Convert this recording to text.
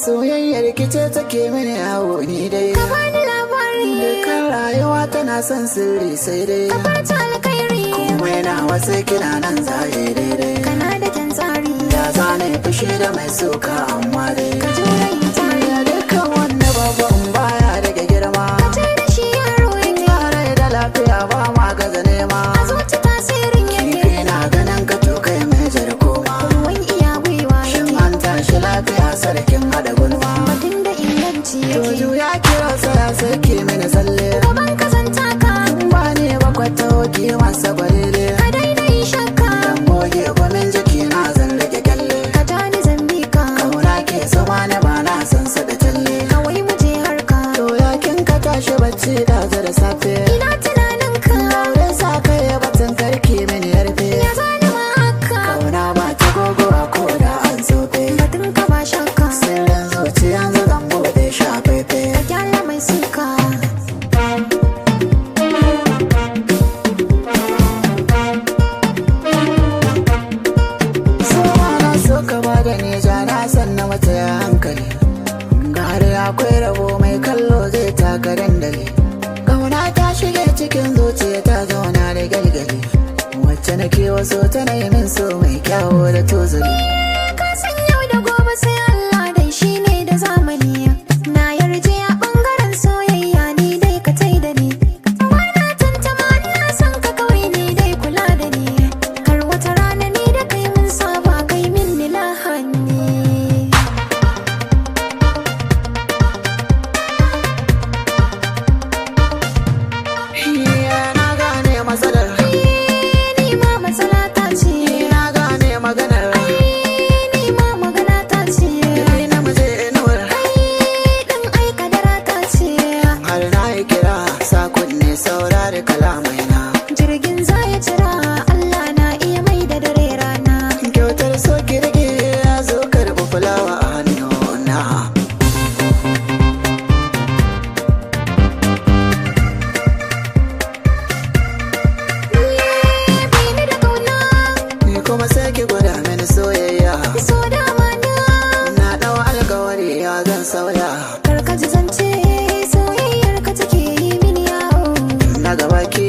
Soyayyar kice take mini yawo ni dai. Ka bani labari. Dukkan rayuwa tana son sirri sai dai. Ka farta alkhairi. Komai na wasu kina nan zaye daidai. Kana da kyan tsari. Ya zane fushi da mai suka amma dai. Ka jure yin tari. Ya dukkan wanda babban baya daga girma. Ka ce da shi yaro yake. Yare da lafiya ba ma gaza nema. A zuci tasirin yake. Kifi na ganin ka tukai mai jar koma. Ruwan iya gwiwa Shin yake. an tashi lafiya sarkin hada gulma. Batun da inganci yake. Joju ya kira saya sake mini tsalle. Gaban ka zan taka. Ba ne bakwata hoki masa gwalele. Ka daina yin shakka. Dan goge gwamin jiki na zan rage kyalle. Ka ja ni zan bi ka. Kauna ke sama na ba na san sa da talle. Kawai mu je harka. To yakin ka tashi bacci da da safe. Ina tunanin ka. Aure sa kai batun karki mini yarfe. Ya zani ma haka. Kauna ba ta gogo a koda an zobe. Batun ka ba shakka. Sirrin zuciya zan bude shafefe. Ka gyara mai suka. Da nija na san na mace hankali gare akwai rabo mai kallo zai taka dandali kauna ta shige cikin zuciya ta zauna da galgali wacce nake waso tana yi min so mai kyawo da tozali. Ka san yau da gobe sai Allah dai shine da zamani. Na yarje a bangaren soyayya ni dai ka tai da ni. Bana tantama ina son ka kawai ni dai kula da ni. Har wata rana ni da kai mun saba kai min ni lahani. Na gane matsalar Ni ma matsala ta ce. na gane maganar Ni ma magana ta ce. ni na mace inuwar Dan ai kadara ta ce. har na yi kira sakon ne saurari kalamai na Jirgin za ya cira Allah na iya mai da dare rana. kyautar so ki rage ya zo karɓi fulawa a hannuna. Bini da kauna. Ni kuma sai ki gwada mini soyayya. So dama na. Na ɗau alkawari ya zan sauya. Karka ji zance soyayyar ka take yi mini yawo. Na gaba ki